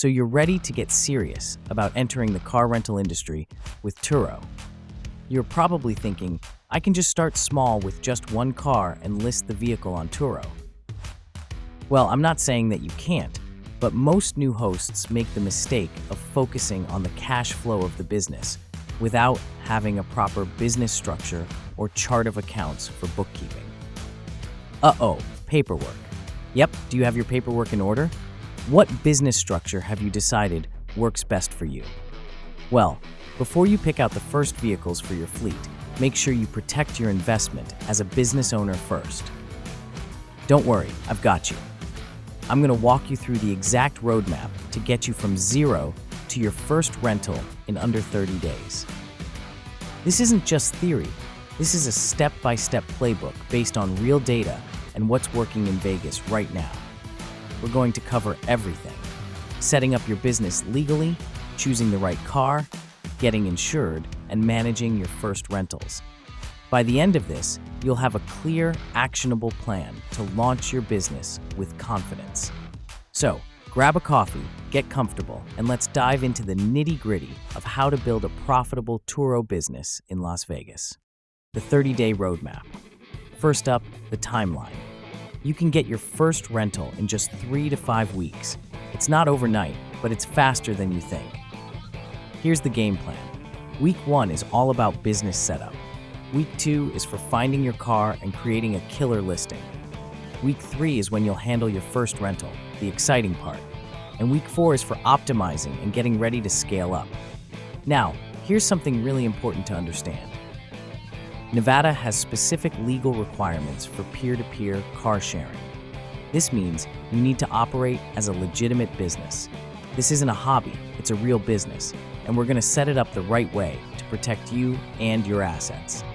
So you're ready to get serious about entering the car rental industry with Turo. You're probably thinking, I can just start small with just one car and list the vehicle on Turo. Well, I'm not saying that you can't, but most new hosts make the mistake of focusing on the cash flow of the business without having a proper business structure or chart of accounts for bookkeeping. Paperwork. Yep, do you have your paperwork in order? What business structure have you decided works best for you? Well, before you pick out the first vehicles for your fleet, make sure you protect your investment as a business owner first. Don't worry, I've got you. I'm going to walk you through the exact roadmap to get you from zero to your first rental in under 30 days. This isn't just theory. This is a step-by-step playbook based on real data and what's working in Vegas right now. We're going to cover everything: setting up your business legally, choosing the right car, getting insured, and managing your first rentals. By the end of this, you'll have a clear, actionable plan to launch your business with confidence. So, grab a coffee, get comfortable, and let's dive into the nitty-gritty of how to build a profitable Turo business in Las Vegas. The 30-day roadmap. First up, the timeline. You can get your first rental in just 3 to 5 weeks. It's not overnight, but it's faster than you think. Here's the game plan. Week 1 is all about business setup. Week 2 is for finding your car and creating a killer listing. Week 3 is when you'll handle your first rental, the exciting part. And Week 4 is for optimizing and getting ready to scale up. Now, here's something really important to understand. Nevada has specific legal requirements for peer-to-peer car sharing. This means you need to operate as a legitimate business. This isn't a hobby, it's a real business, and we're going to set it up the right way to protect you and your assets.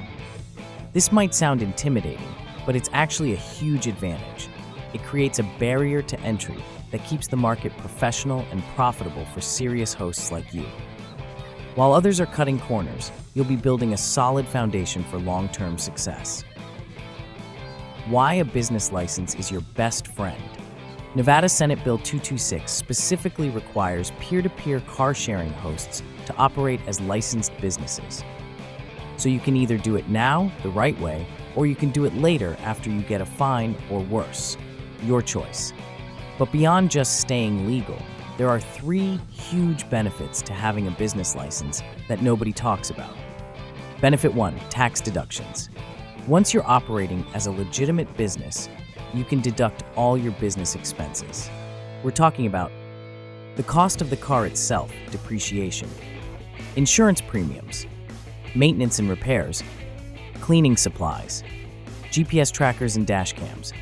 This might sound intimidating, but it's actually a huge advantage. It creates a barrier to entry that keeps the market professional and profitable for serious hosts like you. While others are cutting corners, you'll be building a solid foundation for long-term success. Why a business license is your best friend. Nevada Senate Bill 226 specifically requires peer-to-peer car-sharing hosts to operate as licensed businesses. So you can either do it now, the right way, or you can do it later after you get a fine or worse. Your choice. But beyond just staying legal, there are 3 huge benefits to having a business license that nobody talks about. Benefit 1, tax deductions. Once you're operating as a legitimate business, you can deduct all your business expenses. We're talking about the cost of the car itself, depreciation, insurance premiums, maintenance and repairs, cleaning supplies, GPS trackers and dash cams,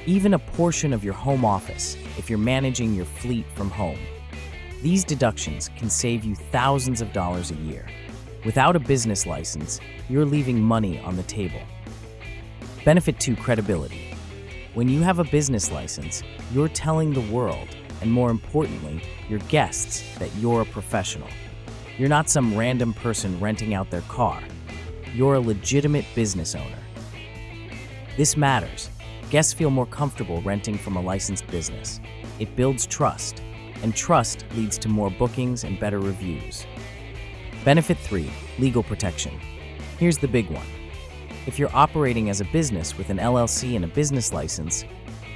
even a portion of your home office if you're managing your fleet from home. These deductions can save you thousands of dollars a year. Without a business license, you're leaving money on the table. Benefit 2, credibility. When you have a business license, you're telling the world, and more importantly, your guests, that you're a professional. You're not some random person renting out their car. You're a legitimate business owner. This matters. Guests feel more comfortable renting from a licensed business. It builds trust, and trust leads to more bookings and better reviews. Benefit 3, legal protection. Here's the big one. If you're operating as a business with an LLC and a business license,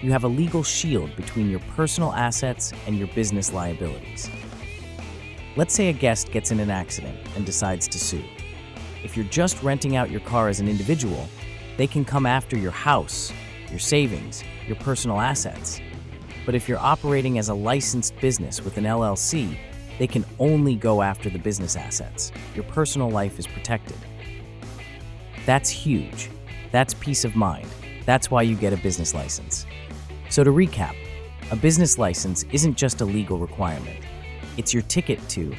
you have a legal shield between your personal assets and your business liabilities. Let's say a guest gets in an accident and decides to sue. If you're just renting out your car as an individual, they can come after your house, your savings, your personal assets. But if you're operating as a licensed business with an LLC, they can only go after the business assets. Your personal life is protected. That's huge. That's peace of mind. That's why you get a business license. So to recap, a business license isn't just a legal requirement. It's your ticket to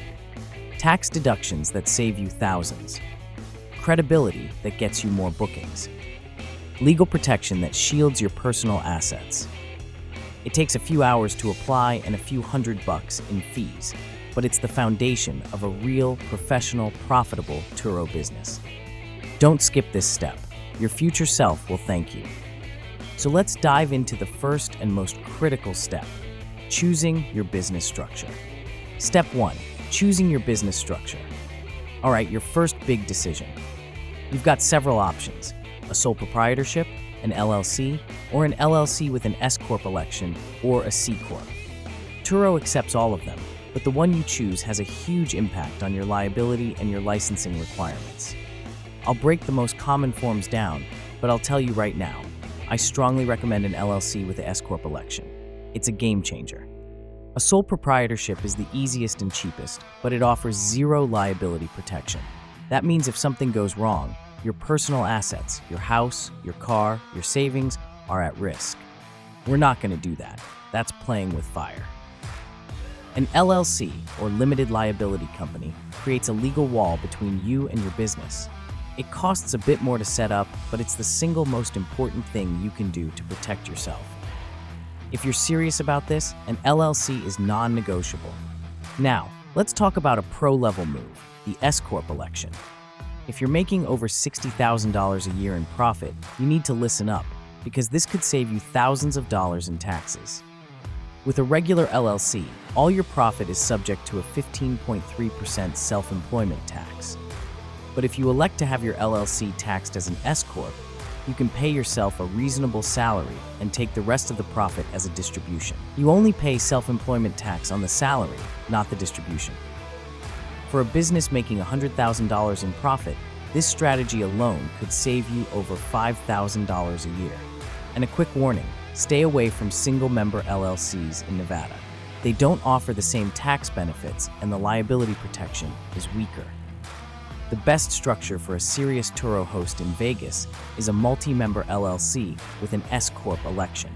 tax deductions that save you thousands, credibility that gets you more bookings, legal protection that shields your personal assets. It takes a few hours to apply and a few $100 in fees, but it's the foundation of a real, professional, profitable Turo business. Don't skip this step. Your future self will thank you. So let's dive into the first and most critical step, choosing your business structure. Step 1, choosing your business structure. All right, your first big decision. You've got several options: a sole proprietorship, an LLC, or an LLC with an S-Corp election, or a C-Corp. Turo accepts all of them, but the one you choose has a huge impact on your liability and your licensing requirements. I'll break the most common forms down, but I'll tell you right now, I strongly recommend an LLC with the S-Corp election. It's a game changer. A sole proprietorship is the easiest and cheapest, but it offers zero liability protection. That means if something goes wrong, your personal assets, your house, your car, your savings, are at risk. We're not going to do that. That's playing with fire. An LLC, or limited liability company, creates a legal wall between you and your business. It costs a bit more to set up, but it's the single most important thing you can do to protect yourself. If you're serious about this, an LLC is non-negotiable. Now, let's talk about a pro-level move, the S-Corp election. If you're making over $60,000 a year in profit, you need to listen up, because this could save you thousands of dollars in taxes. With a regular LLC, all your profit is subject to a 15.3% self-employment tax. But if you elect to have your LLC taxed as an S-Corp, you can pay yourself a reasonable salary and take the rest of the profit as a distribution. You only pay self-employment tax on the salary, not the distribution. For a business making $100,000 in profit, this strategy alone could save you over $5,000 a year. And a quick warning, stay away from single-member LLCs in Nevada. They don't offer the same tax benefits, and the liability protection is weaker. The best structure for a serious Turo host in Vegas is a multi-member LLC with an S-Corp election.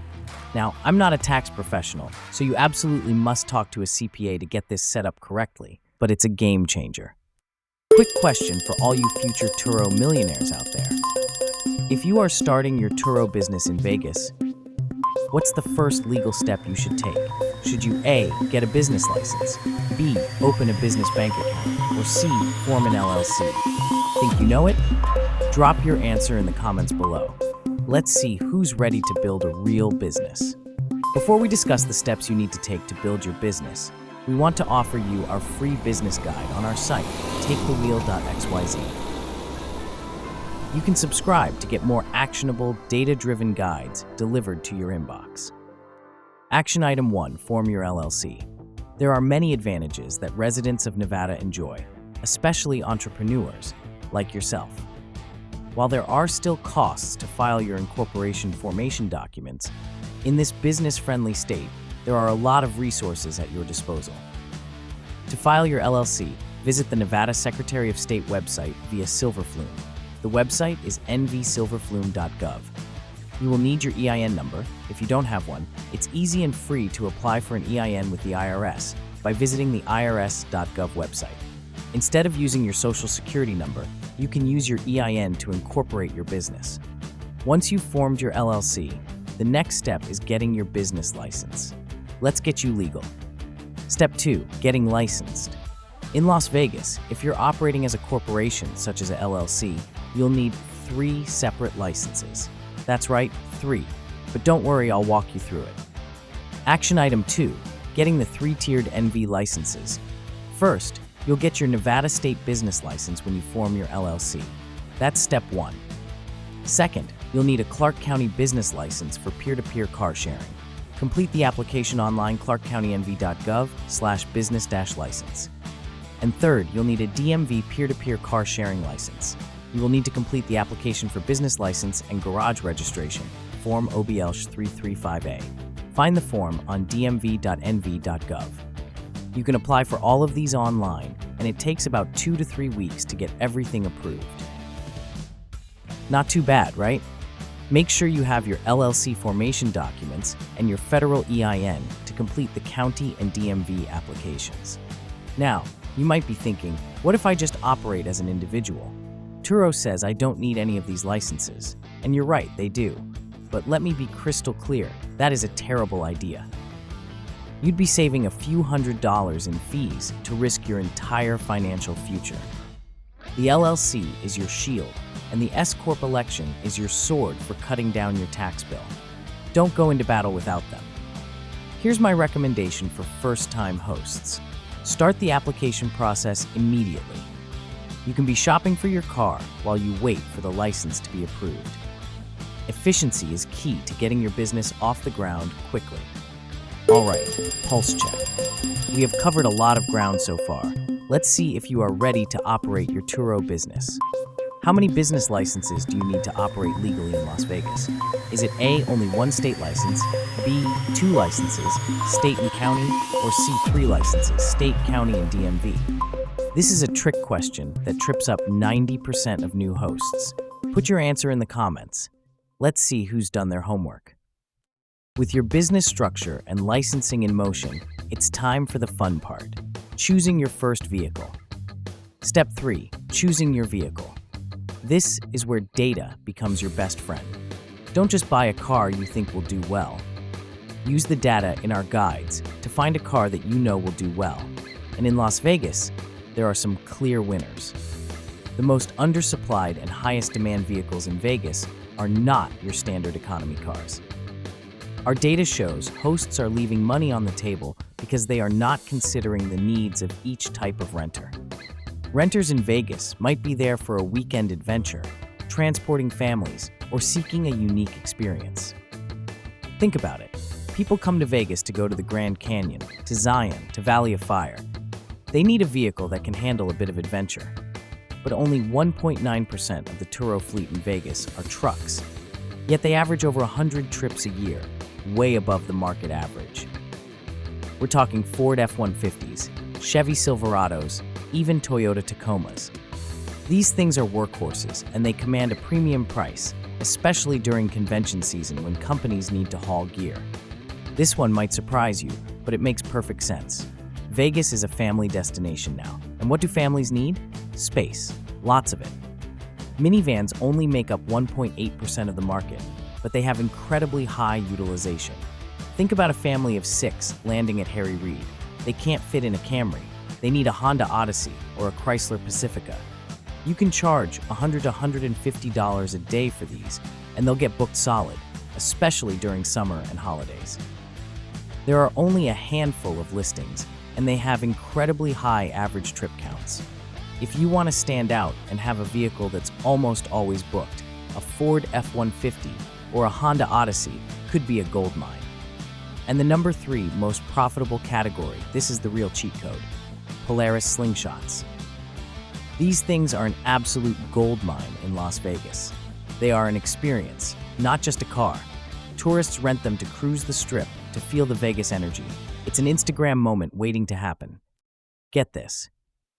Now, I'm not a tax professional, so you absolutely must talk to a CPA to get this set up correctly, but it's a game changer. Quick question for all you future Turo millionaires out there. If you are starting your Turo business in Vegas, what's the first legal step you should take? Should you A, get a business license, B, open a business bank account, or C, form an LLC? Think you know it? Drop your answer in the comments below. Let's see who's ready to build a real business. Before we discuss the steps you need to take to build your business, we want to offer you our free business guide on our site, takethewheel.xyz. You can subscribe to get more actionable, data-driven guides delivered to your inbox. Action Item 1, form your LLC. There are many advantages that residents of Nevada enjoy, especially entrepreneurs like yourself. While there are still costs to file your incorporation formation documents, in this business-friendly state, there are a lot of resources at your disposal. To file your LLC, visit the Nevada Secretary of State website via Silverflume. The website is nvsilverflume.gov. You will need your EIN number. If you don't have one, it's easy and free to apply for an EIN with the IRS by visiting the irs.gov website. Instead of using your social security number, you can use your EIN to incorporate your business. Once you've formed your LLC, the next step is getting your business license. Let's get you legal. Step 2, getting licensed. In Las Vegas, if you're operating as a corporation, such as a LLC, you'll need 3 separate licenses. That's right, 3. But don't worry, I'll walk you through it. Action Item 2, getting the 3-tiered NV licenses. First, you'll get your Nevada State Business License when you form your LLC. That's Step 1. Second, you'll need a Clark County Business License for peer-to-peer car sharing. Complete the application online, clarkcountynv.gov/business-license. And third, you'll need a DMV peer-to-peer car sharing license. You will need to complete the application for business license and garage registration, Form OBL-335A. Find the form on dmv.nv.gov. You can apply for all of these online, and it takes about 2 to 3 weeks to get everything approved. Not too bad, right? Make sure you have your LLC formation documents and your federal EIN to complete the county and DMV applications. Now, you might be thinking, what if I just operate as an individual? Turo says I don't need any of these licenses, and you're right, they do. But let me be crystal clear, that is a terrible idea. You'd be saving a few $100s in fees to risk your entire financial future. The LLC is your shield, and the S-Corp election is your sword for cutting down your tax bill. Don't go into battle without them. Here's my recommendation for first-time hosts. Start the application process immediately. You can be shopping for your car while you wait for the license to be approved. Efficiency is key to getting your business off the ground quickly. All right, pulse check. We have covered a lot of ground so far. Let's see if you are ready to operate your Turo business. How many business licenses do you need to operate legally in Las Vegas? Is it A, only one state license, B, 2 licenses, state and county, or C, 3 licenses, state, county, and DMV? This is a trick question that trips up 90% of new hosts. Put your answer in the comments. Let's see who's done their homework. With your business structure and licensing in motion, it's time for the fun part, choosing your first vehicle. Step 3, choosing your vehicle. This is where data becomes your best friend. Don't just buy a car you think will do well. Use the data in our guides to find a car that you know will do well. And in Las Vegas, there are some clear winners. The most undersupplied and highest demand vehicles in Vegas are not your standard economy cars. Our data shows hosts are leaving money on the table because they are not considering the needs of each type of renter. Renters in Vegas might be there for a weekend adventure, transporting families, or seeking a unique experience. Think about it. People come to Vegas to go to the Grand Canyon, to Zion, to Valley of Fire. They need a vehicle that can handle a bit of adventure. But only 1.9% of the Turo fleet in Vegas are trucks. Yet they average over 100 trips a year, way above the market average. We're talking Ford F-150s, Chevy Silverados, even Toyota Tacomas. These things are workhorses, and they command a premium price, especially during convention season when companies need to haul gear. This one might surprise you, but it makes perfect sense. Vegas is a family destination now, and what do families need? Space, lots of it. Minivans only make up 1.8% of the market, but they have incredibly high utilization. Think about a family of 6 landing at Harry Reid. They can't fit in a Camry. They need a Honda Odyssey or a Chrysler Pacifica. You can charge $100 to $150 a day for these, and they'll get booked solid, especially during summer and holidays. There are only a handful of listings, and they have incredibly high average trip counts. If you want to stand out and have a vehicle that's almost always booked, a Ford F-150 or a Honda Odyssey could be a goldmine. And the number 3 most profitable category, this is the real cheat code, Polaris slingshots. These things are an absolute goldmine in Las Vegas. They are an experience, not just a car. Tourists rent them to cruise the strip, to feel the Vegas energy. It's an Instagram moment waiting to happen. Get this.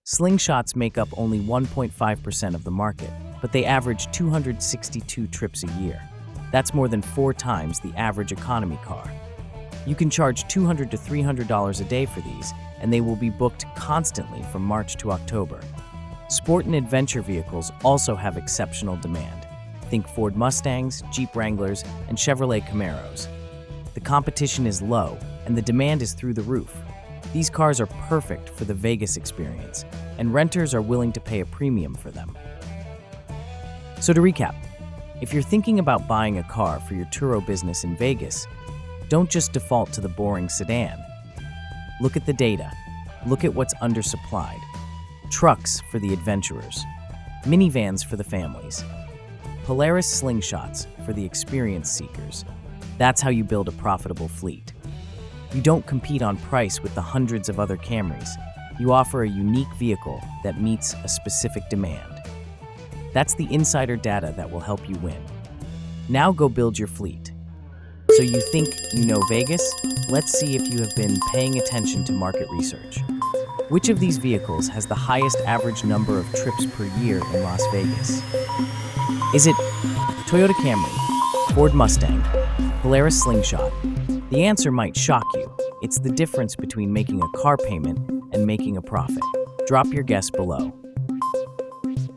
Slingshots make up only 1.5% of the market, but they average 262 trips a year. That's more than 4 times the average economy car. You can charge $200 to $300 a day for these, and they will be booked constantly from March to October. Sport and adventure vehicles also have exceptional demand. Think Ford Mustangs, Jeep Wranglers, and Chevrolet Camaros. The competition is low, and the demand is through the roof. These cars are perfect for the Vegas experience, and renters are willing to pay a premium for them. So to recap, if you're thinking about buying a car for your Turo business in Vegas, don't just default to the boring sedan. Look at the data. Look at what's undersupplied. Trucks for the adventurers. Minivans for the families. Polaris slingshots for the experience seekers. That's how you build a profitable fleet. You don't compete on price with the hundreds of other Camrys. You offer a unique vehicle that meets a specific demand. That's the insider data that will help you win. Now go build your fleet. So you think you know Vegas? Let's see if you have been paying attention to market research. Which of these vehicles has the highest average number of trips per year in Las Vegas? Is it Toyota Camry, Ford Mustang, Polaris Slingshot? The answer might shock you. It's the difference between making a car payment and making a profit. Drop your guess below.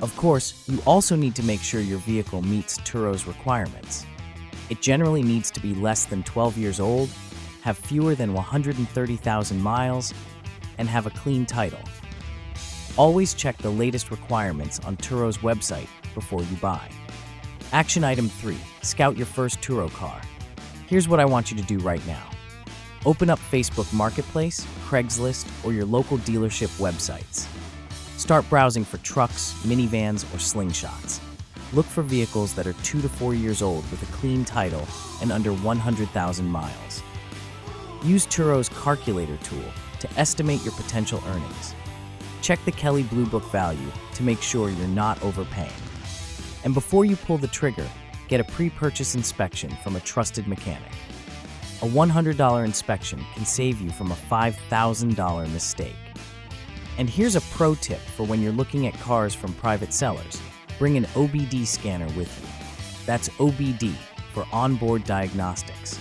Of course, you also need to make sure your vehicle meets Turo's requirements. It generally needs to be less than 12 years old, have fewer than 130,000 miles, and have a clean title. Always check the latest requirements on Turo's website before you buy. Action item 3, scout your first Turo car. Here's what I want you to do right now. Open up Facebook Marketplace, Craigslist, or your local dealership websites. Start browsing for trucks, minivans, or slingshots. Look for vehicles that are 2 to 4 years old with a clean title and under 100,000 miles. Use Turo's calculator tool to estimate your potential earnings. Check the Kelley Blue Book value to make sure you're not overpaying. And before you pull the trigger, get a pre-purchase inspection from a trusted mechanic. A $100 inspection can save you from a $5,000 mistake. And here's a pro tip for when you're looking at cars from private sellers. Bring an OBD scanner with you. That's OBD for onboard diagnostics.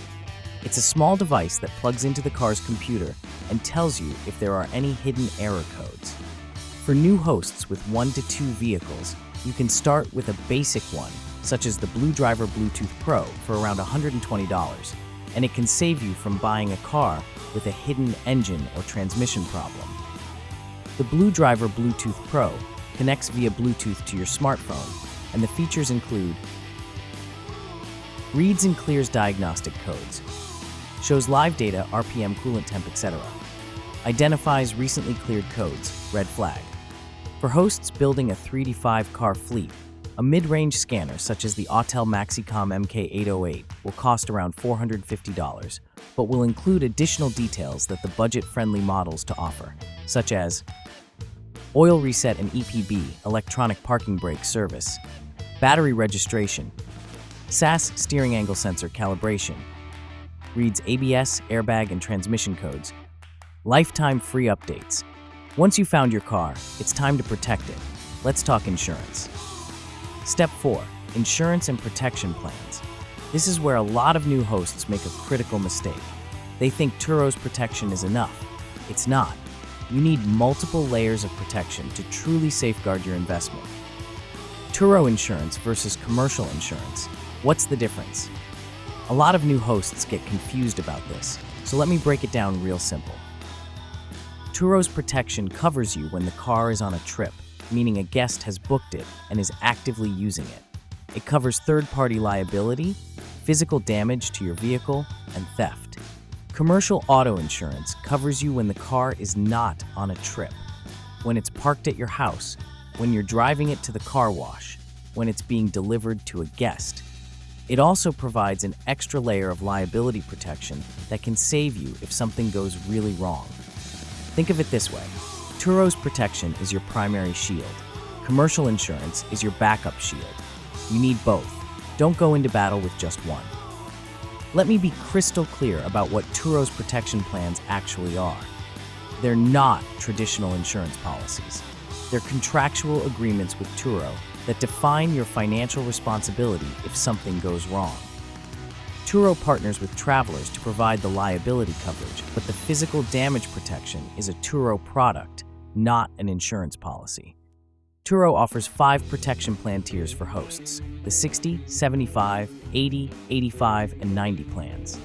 It's a small device that plugs into the car's computer and tells you if there are any hidden error codes. For new hosts with 1 to 2 vehicles, you can start with a basic one, such as the Blue Driver Bluetooth Pro for around $120, and it can save you from buying a car with a hidden engine or transmission problem. The Blue Driver Bluetooth Pro connects via Bluetooth to your smartphone, and the features include reads and clears diagnostic codes, shows live data, RPM, coolant temp, etc., identifies recently cleared codes, red flag. For hosts building a 3 to 5 car fleet, a mid-range scanner such as the Autel Maxicom MK808 will cost around $450, but will include additional details that the budget-friendly models to offer, such as oil reset and EPB, electronic parking brake service, battery registration, SAS steering angle sensor calibration, reads ABS, airbag, and transmission codes, lifetime free updates. Once you've found your car, it's time to protect it. Let's talk insurance. Step 4. Insurance and protection plans. This is where a lot of new hosts make a critical mistake. They think Turo's protection is enough. It's not. You need multiple layers of protection to truly safeguard your investment. Turo insurance versus commercial insurance. What's the difference? A lot of new hosts get confused about this, so let me break it down real simple. Turo's protection covers you when the car is on a trip, meaning a guest has booked it and is actively using it. It covers third-party liability, physical damage to your vehicle, and theft. Commercial auto insurance covers you when the car is not on a trip, when it's parked at your house, when you're driving it to the car wash, when it's being delivered to a guest. It also provides an extra layer of liability protection that can save you if something goes really wrong. Think of it this way. Turo's protection is your primary shield. Commercial insurance is your backup shield. You need both. Don't go into battle with just one. Let me be crystal clear about what Turo's protection plans actually are. They're not traditional insurance policies. They're contractual agreements with Turo that define your financial responsibility if something goes wrong. Turo partners with travelers to provide the liability coverage, but the physical damage protection is a Turo product, not an insurance policy. Turo offers 5 protection plan tiers for hosts: the 60, 75, 80, 85, and 90 plans.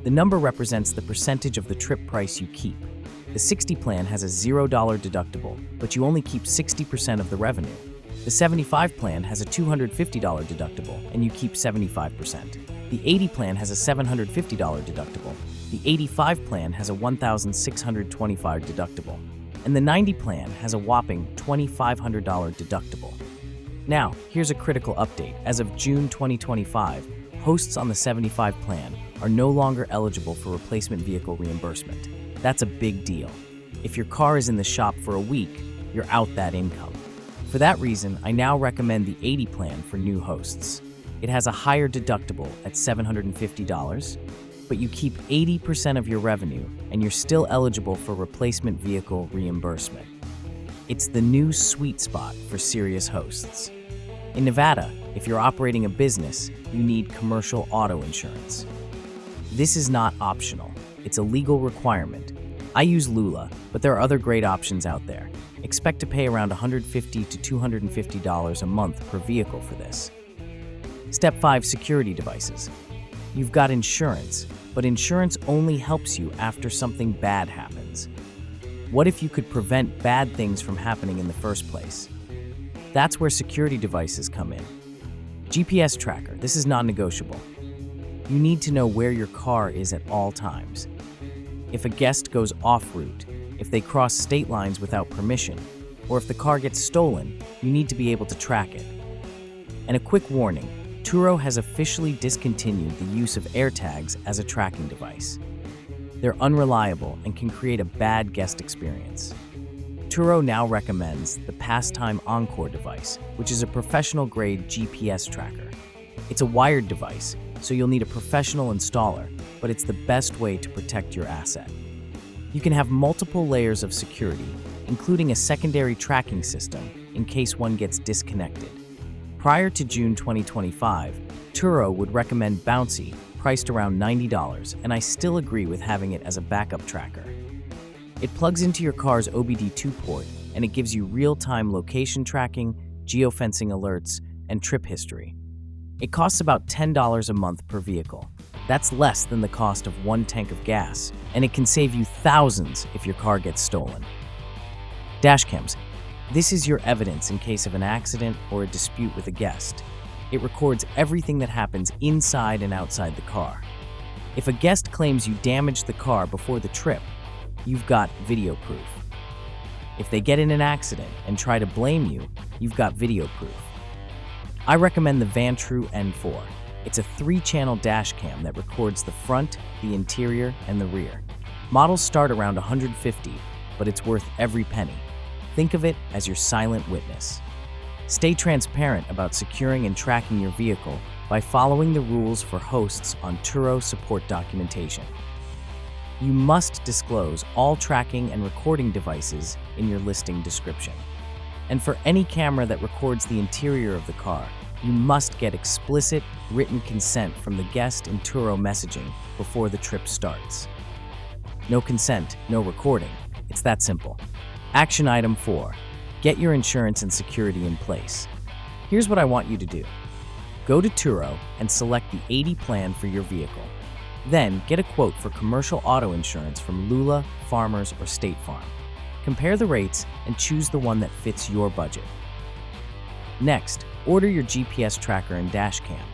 The number represents the percentage of the trip price you keep. The 60 plan has a $0 deductible, but you only keep 60% of the revenue. The 75 plan has a $250 deductible, and you keep 75%. The 80 plan has a $750 deductible. The 85 plan has a $1,625 deductible. And the 90 plan has a whopping $2,500 deductible. Now, here's a critical update. As of June 2025, hosts on the 75 plan are no longer eligible for replacement vehicle reimbursement. That's a big deal. If your car is in the shop for a week, you're out that income. For that reason, I now recommend the 80 plan for new hosts. It has a higher deductible at $750, but you keep 80% of your revenue and you're still eligible for replacement vehicle reimbursement. It's the new sweet spot for serious hosts. In Nevada, if you're operating a business, you need commercial auto insurance. This is not optional. It's a legal requirement. I use Lula, but there are other great options out there. Expect to pay around $150 to $250 a month per vehicle for this. Step 5. Security devices. You've got insurance, but insurance only helps you after something bad happens. What if you could prevent bad things from happening in the first place? That's where security devices come in. GPS tracker. This is non-negotiable. You need to know where your car is at all times. if a guest goes off route, if they cross state lines without permission, or if the car gets stolen, you need to be able to track it. And a quick warning, Turo has officially discontinued the use of AirTags as a tracking device. They're unreliable and can create a bad guest experience. Turo now recommends the Pastime Encore device, which is a professional-grade GPS tracker. It's a wired device, so you'll need a professional installer, but it's the best way to protect your asset. You can have multiple layers of security, including a secondary tracking system in case one gets disconnected. Prior to June 2025, Turo would recommend Bouncy, priced around $90, and I still agree with having it as a backup tracker. It plugs into your car's OBD2 port, and it gives you real-time location tracking, geofencing alerts, and trip history. It costs about $10 a month per vehicle. That's less than the cost of one tank of gas, and it can save you thousands if your car gets stolen. Dashcams. This is your evidence in case of an accident or a dispute with a guest. It records everything that happens inside and outside the car. If a guest claims you damaged the car before the trip, you've got video proof. If they get in an accident and try to blame you, you've got video proof. I recommend the Vantru N4. It's a 3-channel dash cam that records the front, the interior, and the rear. Models start around $150, but it's worth every penny. Think of it as your silent witness. Stay transparent about securing and tracking your vehicle by following the rules for hosts on Turo support documentation. You must disclose all tracking and recording devices in your listing description. And for any camera that records the interior of the car, you must get explicit written consent from the guest in Turo messaging before the trip starts. No consent, no recording. It's that simple. Action item 4. Get your insurance and security in place. Here's what I want you to do. Go to Turo and select the 80 plan for your vehicle. Then get a quote for commercial auto insurance from Lula, Farmers, or State Farm. Compare the rates and choose the one that fits your budget. Next, order your GPS tracker and dash cam.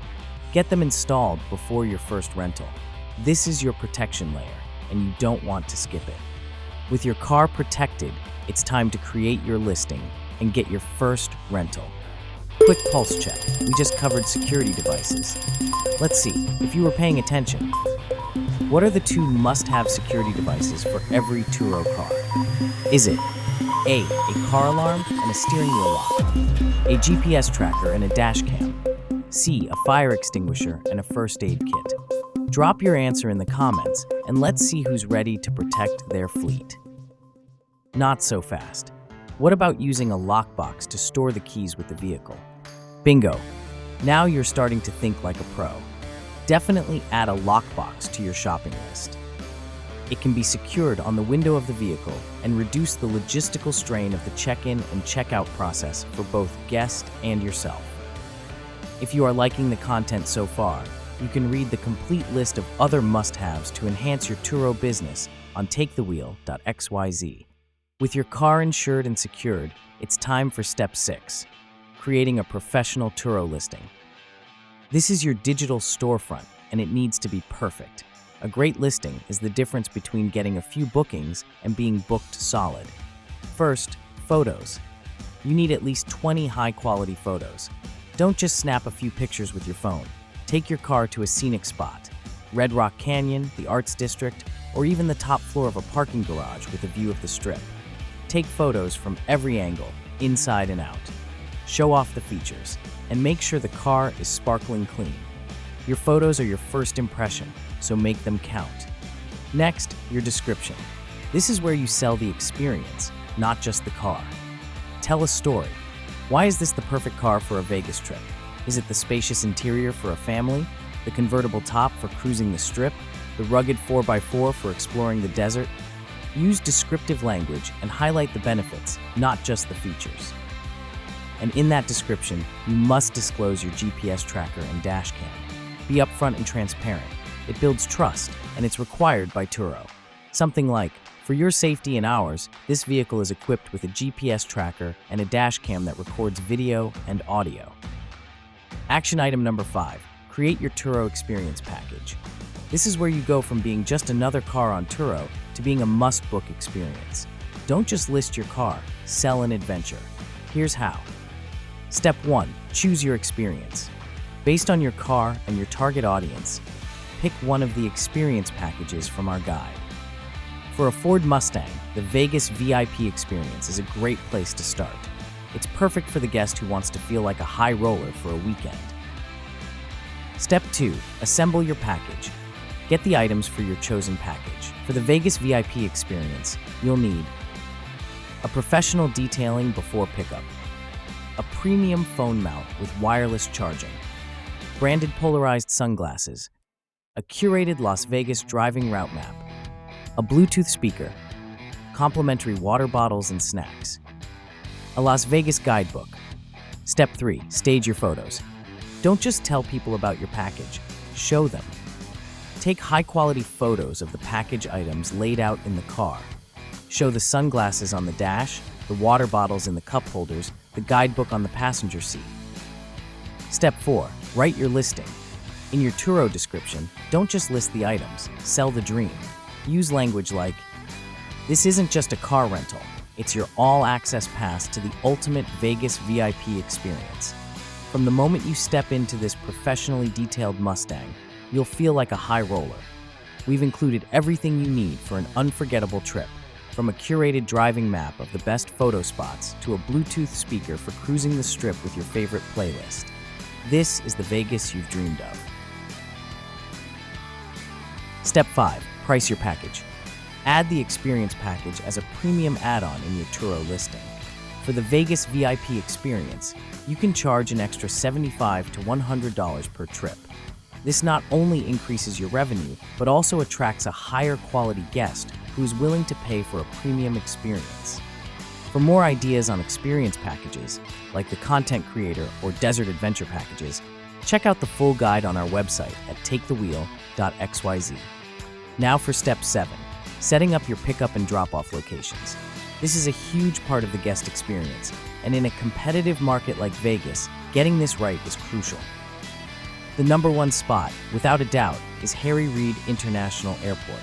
Get them installed before your first rental. This is your protection layer, and you don't want to skip it. With your car protected, it's time to create your listing and get your first rental. Quick pulse check. We just covered security devices. Let's see if you were paying attention. What are the 2 must-have security devices for every Turo car? Is it A, a car alarm and a steering wheel lock, a GPS tracker and a dash cam, C, a fire extinguisher and a first aid kit? Drop your answer in the comments and let's see who's ready to protect their fleet. Not so fast. What about using a lockbox to store the keys with the vehicle? Bingo! Now you're starting to think like a pro. Definitely add a lockbox to your shopping list. It can be secured on the window of the vehicle and reduce the logistical strain of the check-in and check-out process for both guest and yourself. If you are liking the content so far, you can read the complete list of other must-haves to enhance your Turo business on takethewheel.xyz. With your car insured and secured, it's time for step 6, creating a professional Turo listing. This is your digital storefront, and it needs to be perfect. A great listing is the difference between getting a few bookings and being booked solid. First, photos. You need at least 20 high-quality photos. Don't just snap a few pictures with your phone. Take your car to a scenic spot, Red Rock Canyon, the Arts District, or even the top floor of a parking garage with a view of the Strip. Take photos from every angle, inside and out. Show off the features, and make sure the car is sparkling clean. Your photos are your first impression, so make them count. Next, your description. This is where you sell the experience, not just the car. Tell a story. Why is this the perfect car for a Vegas trip? Is it the spacious interior for a family, the convertible top for cruising the Strip, the rugged 4x4 for exploring the desert? Use descriptive language and highlight the benefits, not just the features. And in that description, you must disclose your GPS tracker and dash cam. Be upfront and transparent. It builds trust, and it's required by Turo. Something like, for your safety and ours, this vehicle is equipped with a GPS tracker and a dash cam that records video and audio. Action item number 5, create your Turo experience package. This is where you go from being just another car on Turo to being a must-book experience. Don't just list your car, sell an adventure. Here's how. Step 1. Choose your experience. Based on your car and your target audience, pick one of the experience packages from our guide. For a Ford Mustang, the Vegas VIP experience is a great place to start. It's perfect for the guest who wants to feel like a high roller for a weekend. Step 2. Assemble your package. Get the items for your chosen package. For the Vegas VIP experience, you'll need a professional detailing before pickup, a premium phone mount with wireless charging, branded polarized sunglasses, a curated Las Vegas driving route map, a Bluetooth speaker, complimentary water bottles and snacks, a Las Vegas guidebook. Step 3. Stage your photos. Don't just tell people about your package, show them. Take high-quality photos of the package items laid out in the car. Show the sunglasses on the dash, the water bottles in the cup holders, the guidebook on the passenger seat. Step 4. Write your listing. In your Turo description, don't just list the items, sell the dream. Use language like, "This isn't just a car rental, it's your all-access pass to the ultimate Vegas VIP experience." From the moment you step into this professionally detailed Mustang, you'll feel like a high roller. We've included everything you need for an unforgettable trip, from a curated driving map of the best photo spots to a Bluetooth speaker for cruising the strip with your favorite playlist. This is the Vegas you've dreamed of. Step 5. Price your package. Add the experience package as a premium add-on in your Turo listing. For the Vegas VIP experience, you can charge an extra $75 to $100 per trip. This not only increases your revenue, but also attracts a higher quality guest who is willing to pay for a premium experience. For more ideas on experience packages, like the Content Creator or Desert Adventure packages, check out the full guide on our website at takethewheel.xyz. Now for Step 7, setting up your pickup and drop-off locations. This is a huge part of the guest experience, and in a competitive market like Vegas, getting this right is crucial. The number one spot, without a doubt, is Harry Reid International Airport.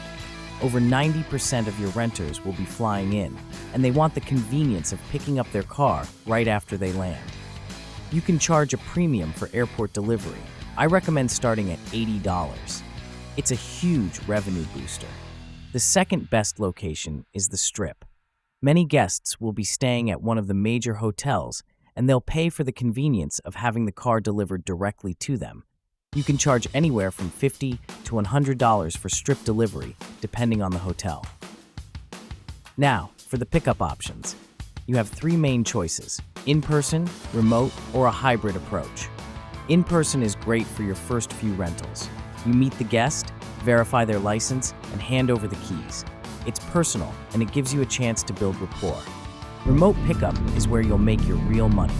Over 90% of your renters will be flying in, and they want the convenience of picking up their car right after they land. You can charge a premium for airport delivery. I recommend starting at $80. It's a huge revenue booster. The second best location is the Strip. Many guests will be staying at one of the major hotels, and they'll pay for the convenience of having the car delivered directly to them. You can charge anywhere from $50 to $100 for Strip delivery, depending on the hotel. Now, for the pickup options. You have 3 main choices: in-person, remote, or a hybrid approach. In-person is great for your first few rentals. You meet the guest, verify their license, and hand over the keys. It's personal, and it gives you a chance to build rapport. Remote pickup is where you'll make your real money.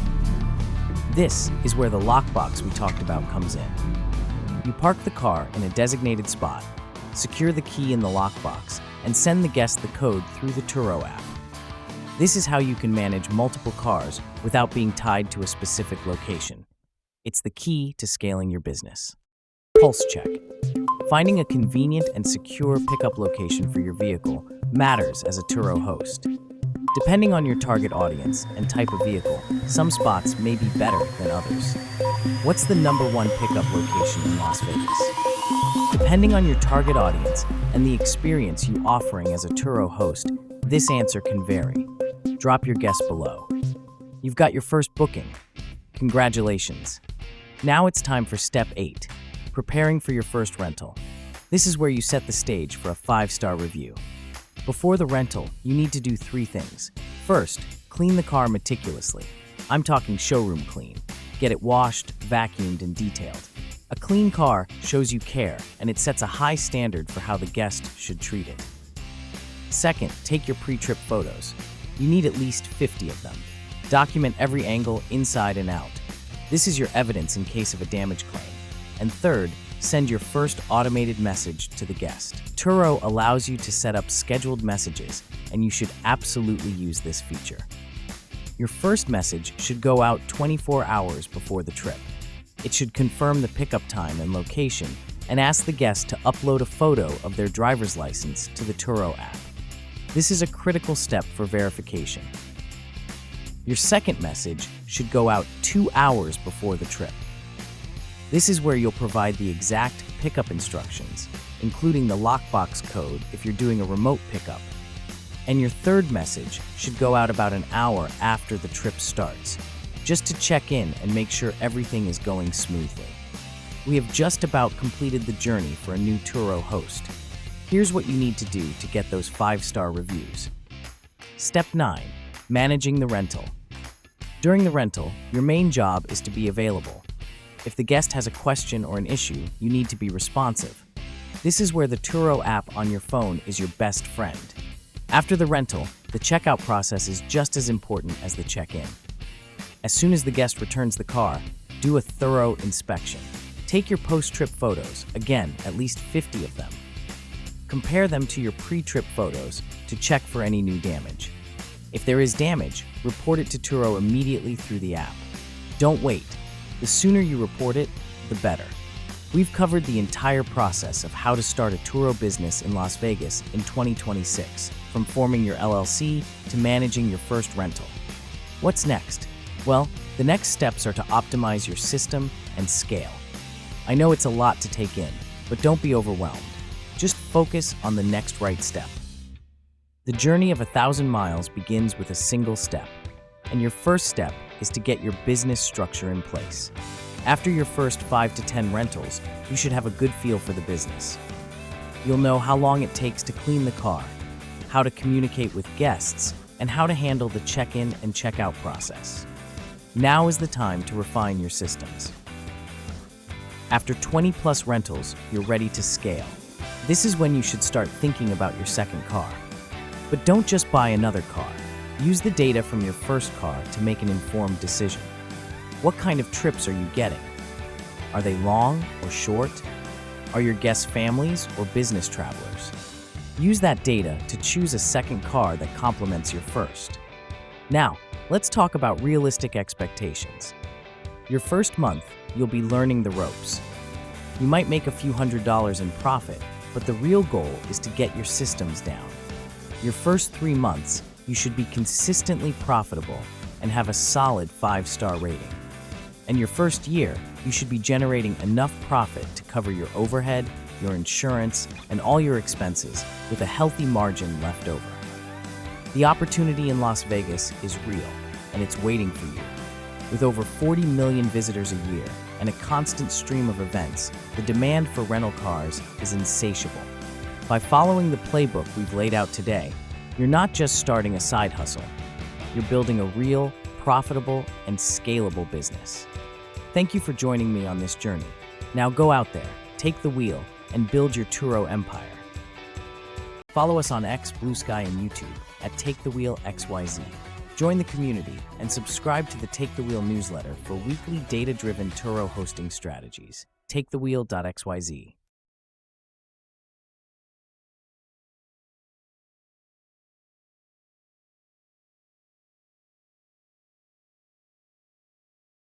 This is where the lockbox we talked about comes in. You park the car in a designated spot, secure the key in the lockbox, and send the guest the code through the Turo app. This is how you can manage multiple cars without being tied to a specific location. It's the key to scaling your business. Pulse check. Finding a convenient and secure pickup location for your vehicle matters as a Turo host. Depending on your target audience and type of vehicle, some spots may be better than others. What's the number one pickup location in Las Vegas? Depending on your target audience and the experience you're offering as a Turo host, this answer can vary. Drop your guess below. You've got your first booking. Congratulations. Now it's time for Step 8. Preparing for your first rental. This is where you set the stage for a 5-star review. Before the rental, you need to do 3 things. First, clean the car meticulously. I'm talking showroom clean. Get it washed, vacuumed, and detailed. A clean car shows you care, and it sets a high standard for how the guest should treat it. Second, take your pre-trip photos. You need at least 50 of them. Document every angle inside and out. This is your evidence in case of a damage claim. And third, send your first automated message to the guest. Turo allows you to set up scheduled messages, and you should absolutely use this feature. Your first message should go out 24 hours before the trip. It should confirm the pickup time and location and ask the guest to upload a photo of their driver's license to the Turo app. This is a critical step for verification. Your second message should go out 2 hours before the trip. This is where you'll provide the exact pickup instructions, including the lockbox code if you're doing a remote pickup. And your third message should go out about an hour after the trip starts, just to check in and make sure everything is going smoothly. We have just about completed the journey for a new Turo host. Here's what you need to do to get those 5-star reviews. Step 9. Managing the rental. During the rental, your main job is to be available. If the guest has a question or an issue, you need to be responsive. This is where the Turo app on your phone is your best friend. After the rental, the checkout process is just as important as the check-in. As soon as the guest returns the car, do a thorough inspection. Take your post-trip photos, again, at least 50 of them. Compare them to your pre-trip photos to check for any new damage. If there is damage, report it to Turo immediately through the app. Don't wait. The sooner you report it, the better. We've covered the entire process of how to start a Turo business in Las Vegas in 2026, from forming your LLC to managing your first rental. What's next? Well, the next steps are to optimize your system and scale. I know it's a lot to take in, but don't be overwhelmed. Just focus on the next right step. The journey of 1,000 miles begins with a single step, and your first step is to get your business structure in place. After your first 5 to 10 rentals, you should have a good feel for the business. You'll know how long it takes to clean the car, how to communicate with guests, and how to handle the check-in and check-out process. Now is the time to refine your systems. After 20+ rentals, you're ready to scale. This is when you should start thinking about your second car. But don't just buy another car. Use the data from your first car to make an informed decision. What kind of trips are you getting? Are they long or short? Are your guests families or business travelers? Use that data to choose a second car that complements your first. Now, let's talk about realistic expectations. Your first month, you'll be learning the ropes. You might make a few $100s in profit, but the real goal is to get your systems down. Your first 3 months, you should be consistently profitable and have a solid 5-star rating. And your first year, you should be generating enough profit to cover your overhead, your insurance, and all your expenses with a healthy margin left over. The opportunity in Las Vegas is real, and it's waiting for you. With over 40 million visitors a year and a constant stream of events, the demand for rental cars is insatiable. By following the playbook we've laid out today, you're not just starting a side hustle. You're building a real, profitable, and scalable business. Thank you for joining me on this journey. Now go out there, take the wheel, and build your Turo empire. Follow us on X, Blue Sky, and YouTube at Take the Wheel XYZ. Join the community and subscribe to the Take the Wheel newsletter for weekly data-driven Turo hosting strategies. TakeTheWheel.xyz.